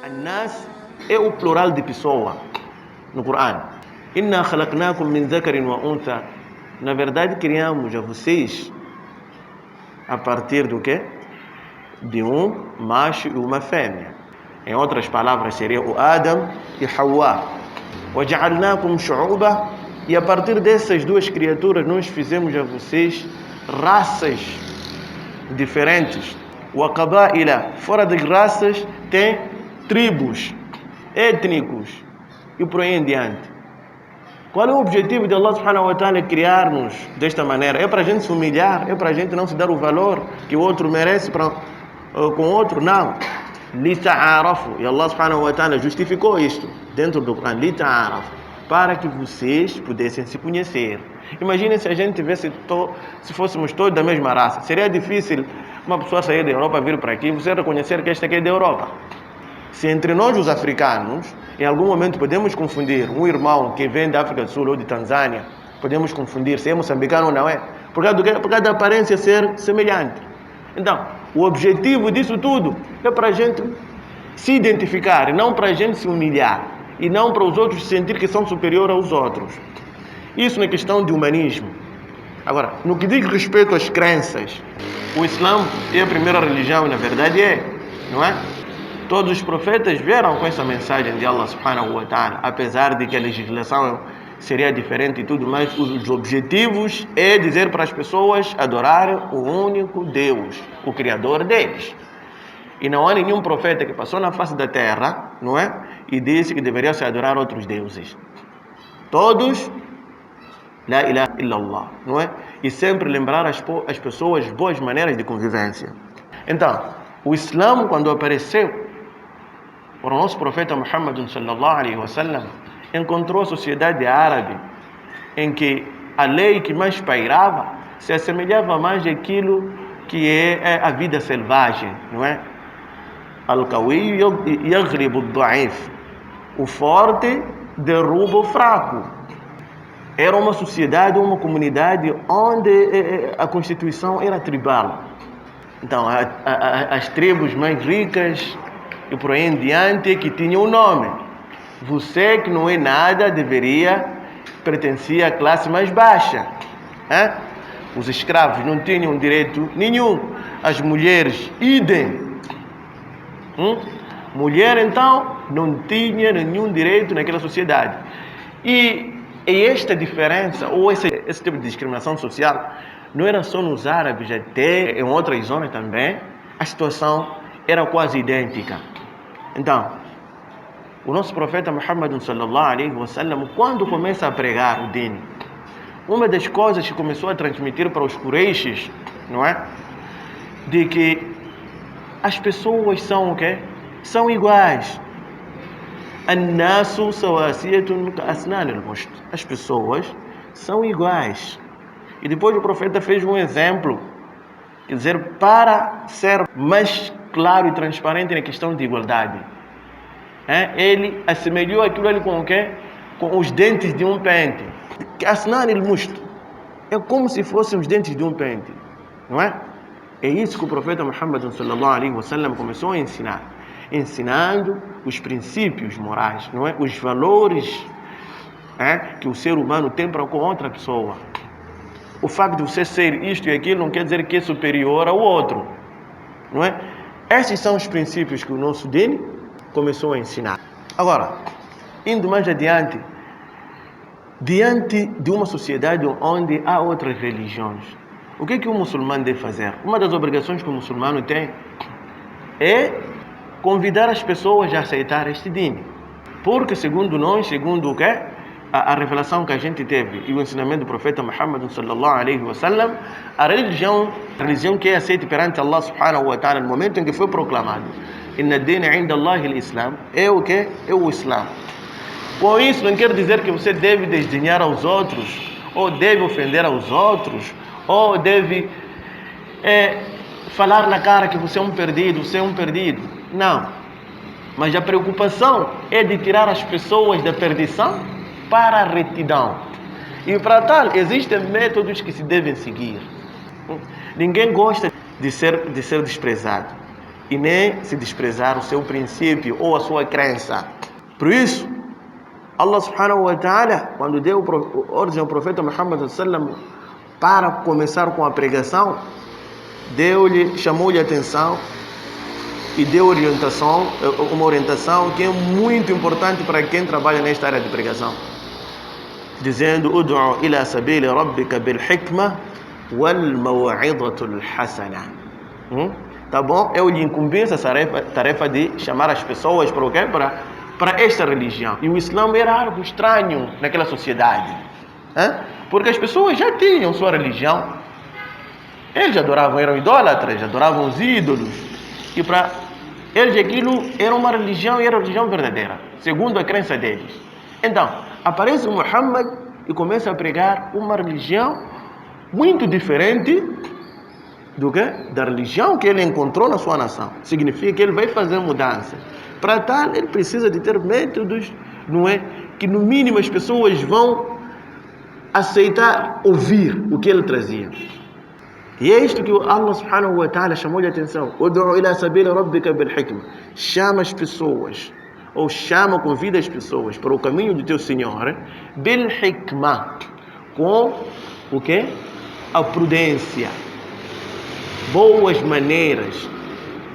An-nas é o plural de pessoa no Corão. Inna khalaqnakum min dhakarin wa untha. Na verdade, criamos a vocês a partir do quê? De um macho e uma fêmea. Em outras palavras, seria o Adam e Hawa. وَجَعَلْنَاكُمْ شُعُوبًا. E a partir dessas duas criaturas, nós fizemos a vocês raças diferentes. وَقَبَائِلَ. Fora das raças, tem tribos, étnicos e por aí em diante. Qual é o objetivo de Allah subhanahu wa ta'ala criar-nos desta maneira? É para a gente se humilhar? É para a gente não se dar o valor que o outro merece com o outro? Não. لِتَعَارَفُوا. E Allah subhanahu wa ta'ala justificou isto dentro do Corão. لِتَعَارَفُوا. Para que vocês pudessem se conhecer. Imaginem se a gente tivesse se fôssemos todos da mesma raça. Seria difícil uma pessoa sair da Europa, vir para aqui e você reconhecer que este aqui é da Europa. Se entre nós, os africanos, em algum momento podemos confundir um irmão que vem da África do Sul ou de Tanzânia, podemos confundir se é moçambicano ou não é, por causa da aparência ser semelhante. Então, o objetivo disso tudo é para a gente se identificar, e não para a gente se humilhar, e não para os outros sentir que são superiores aos outros. Isso na questão de humanismo. Agora, no que diz respeito às crenças, o Islã é a primeira religião, na verdade não é? Todos os profetas vieram com essa mensagem de Allah subhanahu wa ta'ala, apesar de que a legislação seria diferente e tudo mais, os objetivos é dizer para as pessoas adorarem o único Deus, o Criador deles. E não há nenhum profeta que passou na face da terra, não é? E disse que deveria se adorar outros deuses. Todos, la ilaha illallah, não é? E sempre lembrar as pessoas boas maneiras de convivência. Então, o Islã, quando apareceu, o nosso profeta Muhammad sallallahu alaihi wasallam encontrou a sociedade árabe em que a lei que mais pairava se assemelhava mais àquilo que é a vida selvagem, não é? Al-Qawi yaghribu ad-da'if. O forte derruba o fraco. Era uma sociedade, uma comunidade onde a constituição era tribal. Então, as tribos mais ricas e por aí em diante que tinham um nome. Você que não é nada deveria pertencer à classe mais baixa. Os escravos não tinham direito nenhum. As mulheres, idem. Mulher, então, não tinha nenhum direito naquela sociedade. E esta diferença, ou esse tipo de discriminação social, não era só nos árabes, até em outras zonas também, a situação era quase idêntica. Então, o nosso profeta Muhammad sallallahu alaihi wasallam, quando começa a pregar o Din, uma das coisas que começou a transmitir para os Quraishis, não é? De que as pessoas são o quê? São iguais. An-nasu sawasiyatun ka'asnan al-musht. As pessoas são iguais. E depois o profeta fez um exemplo, quer dizer, para ser mais claro e transparente na questão de igualdade. Ele assemelhou aquilo ali com o quê? Com os dentes de um pente. Ka'asnan al-musht. É como se fossem os dentes de um pente, não é? É isso que o profeta Muhammad sallallahu alaihi wasallam começou a ensinar, ensinando os princípios morais, não é? Os valores que o ser humano tem para com outra pessoa. O facto de você ser isto e aquilo não quer dizer que é superior ao outro, não é? Esses são os princípios que o nosso Din começou a ensinar. Agora, indo mais adiante, diante de uma sociedade onde há outras religiões, o que o muçulmano deve fazer? Uma das obrigações que o muçulmano tem é convidar as pessoas a aceitar este Din. Porque segundo nós, segundo o quê? A revelação que a gente teve e o ensinamento do profeta Muhammad sallallahu alaihi wasallam, a religião que é aceita perante Allah subhanahu wa ta'ala no momento em que foi proclamado, inna ad-din 'inda Allah al-Islam, é o quê? É o Islã. Com isso não quer dizer que você deve desdenhar aos outros, ou deve ofender aos outros, ou deve falar na cara que você é um perdido, Não. Mas a preocupação é de tirar as pessoas da perdição para a retidão. E para tal, existem métodos que se devem seguir. Ninguém gosta de ser desprezado. E nem se desprezar o seu princípio ou a sua crença. Por isso, Allah subhanahu wa ta'ala, quando deu ordem ao profeta Muhammad sallallahu para começar com a pregação, chamou-lhe a atenção e deu uma orientação que é muito importante para quem trabalha nesta área de pregação. Dizendo: Ud'u ila sabili rabbika bil hikma wal maw'idatul hasana. Tá bom? Eu lhe incumbi essa tarefa de chamar as pessoas para o quê? Para esta religião. E o Islã era algo estranho naquela sociedade. Porque as pessoas já tinham sua religião. Eles adoravam, eram idólatras, adoravam os ídolos. E para eles aquilo era uma religião e era a religião verdadeira, segundo a crença deles. Então, aparece Muhammad e começa a pregar uma religião muito diferente da religião que ele encontrou na sua nação. Significa que ele vai fazer mudanças. Para tal, ele precisa de ter métodos, não é? Que no mínimo as pessoas vão aceitar ouvir o que ele trazia. E é isto que Allah subhanahu wa ta'ala chamou de atenção. Ud'u ila sabili rabbika bil hikma. Chama as pessoas, ou convida as pessoas para o caminho do teu Senhor, bil hikma, com o quê? A prudência. Boas maneiras,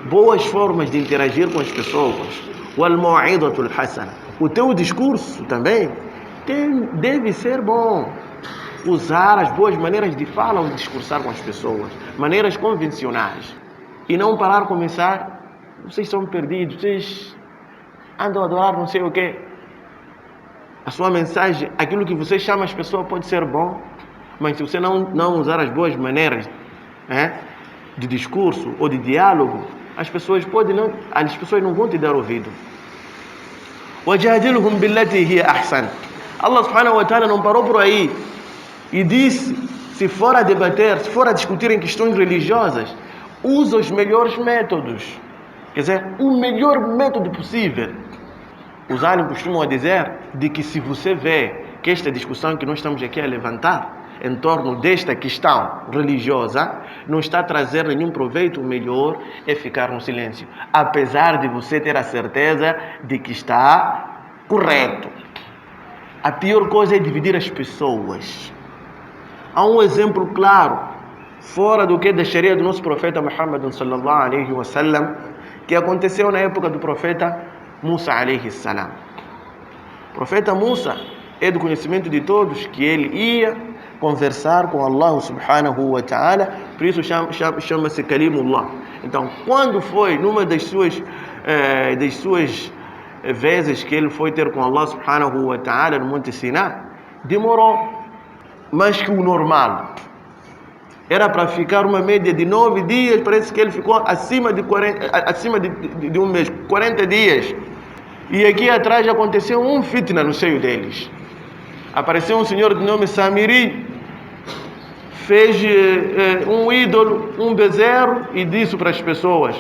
boas formas de interagir com as pessoas. Wal maw'idatul hasana. O teu discurso também deve ser bom. Usar as boas maneiras de fala ao discursar com as pessoas, maneiras convencionais. E não parar começar: vocês são perdidos, vocês andam a adorar não sei o quê. A sua mensagem, aquilo que você chama as pessoas pode ser bom, mas se você não usar as boas maneiras de discurso ou de diálogo, as pessoas não vão te dar ouvido. وَجَادِلْهُمْ بِالَّتِي هِيَ أَحْسَنُ. Allah subhanahu wa ta'ala não parou por aí e disse: se for a debater, se for a discutir em questões religiosas, usa os melhores métodos. Quer dizer, o melhor método possível. Os árabes costumam dizer de que se você vê que esta discussão que nós estamos aqui a levantar em torno desta questão religiosa não está a trazer nenhum proveito, o melhor é ficar no silêncio, apesar de você ter a certeza de que está correto. A pior coisa é dividir as pessoas. Há um exemplo claro, fora do que da Sharia do nosso profeta Muhammad sallallahu alaihi wasallam, que aconteceu na época do profeta Musa alaihi salam. O profeta Musa é do conhecimento de todos que ele ia conversar com Allah subhanahu wa ta'ala, por isso chama-se Kalimullah. Então, quando foi numa das suas vezes que ele foi ter com Allah subhanahu wa ta'ala no Monte Siná, demorou mais que o normal. Era para ficar uma média de 9 dias, parece que ele ficou acima de um mês, 40 dias. E aqui atrás aconteceu um fitna no seio deles. Apareceu um senhor de nome Samiri, fez um ídolo, um bezerro, e disse para as pessoas: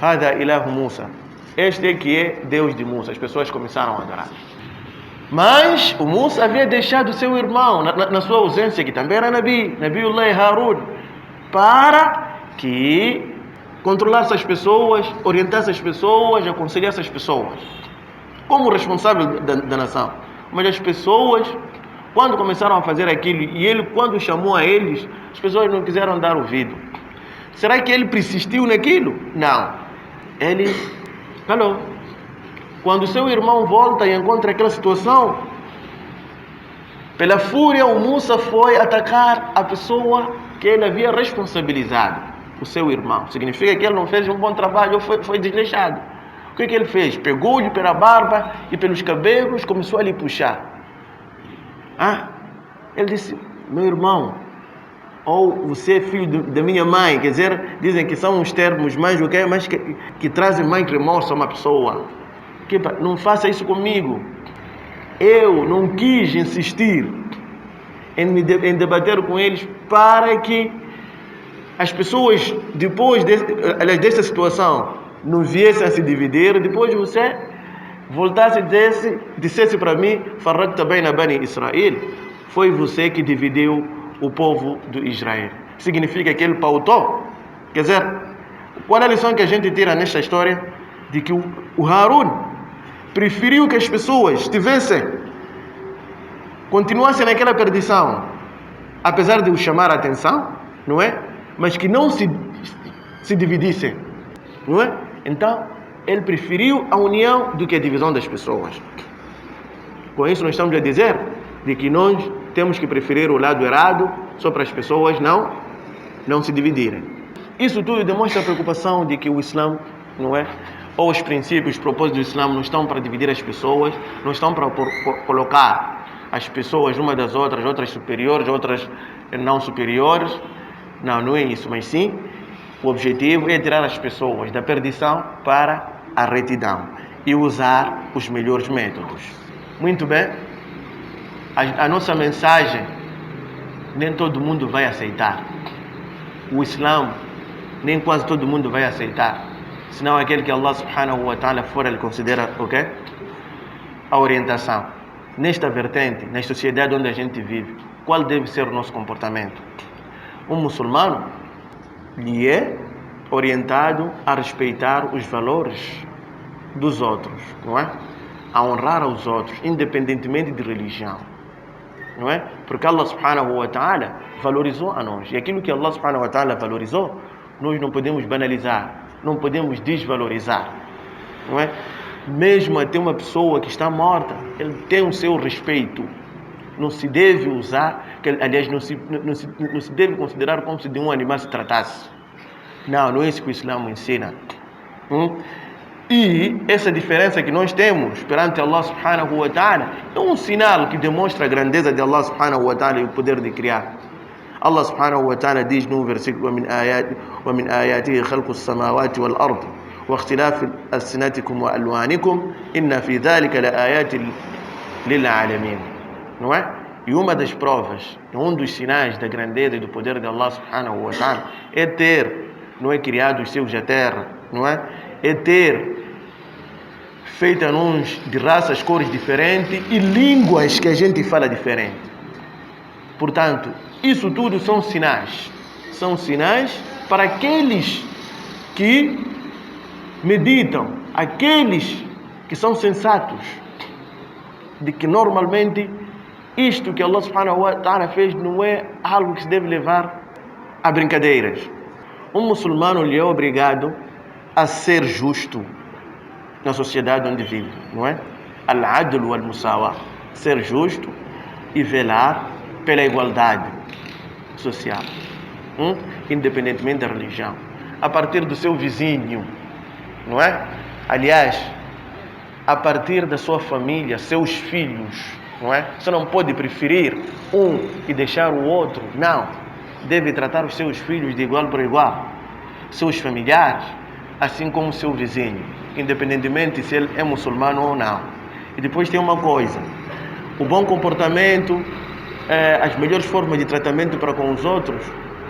Hada ilahu Musa. Este é que é Deus de Musa. As pessoas começaram a adorar. Mas o Musa havia deixado seu irmão na sua ausência, que também era Nabiullah Harun, para que controlasse as pessoas, orientasse as pessoas, aconselhasse as pessoas, como responsável da nação. Mas as pessoas, quando começaram a fazer aquilo, e ele, quando chamou a eles, as pessoas não quiseram dar ouvido. Será que ele persistiu naquilo? Não. Ele calou. Quando seu irmão volta e encontra aquela situação, pela fúria, o Musa foi atacar a pessoa que ele havia responsabilizado, o seu irmão. Significa que ele não fez um bom trabalho, ou foi desleixado. O que ele fez? Pegou-lhe pela barba e pelos cabelos, começou a lhe puxar. Ele disse: meu irmão, ou você é filho da minha mãe. Quer dizer, dizem que são uns termos mais que trazem mais remorso a uma pessoa. Não faça isso comigo. Eu não quis insistir em debater com eles para que as pessoas, depois dessa situação, não viessem a se dividir. Depois você voltasse e dissesse para mim, farrakta baina bani Israel, foi você que dividiu o povo de Israel. Significa que ele pautou. Quer dizer, qual é a lição que a gente tira nesta história? De que o Harun preferiu que as pessoas continuassem naquela perdição, apesar de o chamar a atenção, não é? Mas que não se dividissem, não é? Então, ele preferiu a união do que a divisão das pessoas. Com isso, nós estamos a dizer de que nós temos que preferir o lado errado só para as pessoas não se dividirem. Isso tudo demonstra a preocupação de que o Islã, não é? Ou os princípios, os propósitos do Islã não estão para dividir as pessoas, não estão para colocar as pessoas uma das outras, outras superiores, outras não superiores. Não é isso, mas sim, o objetivo é tirar as pessoas da perdição para a retidão e usar os melhores métodos. Muito bem, a nossa mensagem nem todo mundo vai aceitar. O Islã nem quase todo mundo vai aceitar, senão aquele que Allah subhanahu wa ta'ala fora ele considera a orientação. Nesta vertente, na sociedade onde a gente vive, qual deve ser o nosso comportamento? Um muçulmano lhe é orientado a respeitar os valores dos outros, não é? A honrar os outros, independentemente de religião, não é? Porque Allah subhanahu wa ta'ala valorizou a nós, e aquilo que Allah subhanahu wa ta'ala valorizou, nós não podemos banalizar, não podemos desvalorizar, não é? Mesmo até uma pessoa que está morta, ele tem o seu respeito. Não se deve usar, aliás, não se deve considerar como se de um animal se tratasse. Não é isso que o Islã ensina. E essa diferença que nós temos perante Allah subhanahu wa ta'ala é um sinal que demonstra a grandeza de Allah subhanahu wa ta'ala e o poder de criar. Allah subhanahu wa ta'ala diz no versículo: وَمِنْ آيَاتِهِ خَلْقُ السَّمَاوَاتِ وَالْأَرْضِ واختلاف ألسنتكم وألوانكم إن في ذلك لآيات للعالمين. Não é? E uma das provas, um dos sinais da grandeza e do poder de Allah subhanahu wa ta'ala é ter, não é, criado os céus e a terra, não é? É ter feito anúncios de raças, cores diferentes e línguas que a gente fala diferente. Portanto, isso tudo são sinais para aqueles que meditam, aqueles que são sensatos, de que normalmente isto que Allah subhanahu wa ta'ala fez não é algo que se deve levar a brincadeiras. Um muçulmano lhe é obrigado a ser justo na sociedade onde vive, não é? Al-adl wal-musawa, ser justo e velar pela igualdade social, independentemente da religião, a partir do seu vizinho, não é? Aliás, a partir da sua família, seus filhos, não é? Você não pode preferir um e deixar o outro, não. Deve tratar os seus filhos de igual para igual, seus familiares, assim como seu vizinho, independentemente se ele é muçulmano ou não. E depois tem uma coisa: o bom comportamento, as melhores formas de tratamento para com os outros,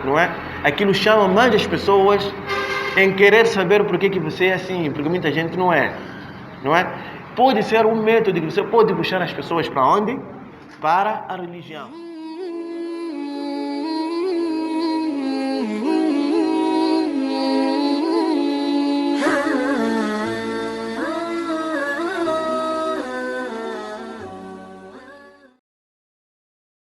não é? Aquilo chama mais as pessoas em querer saber por que você é assim, porque muita gente não é, não é? Pode ser um método que você pode puxar as pessoas para onde? Para a religião.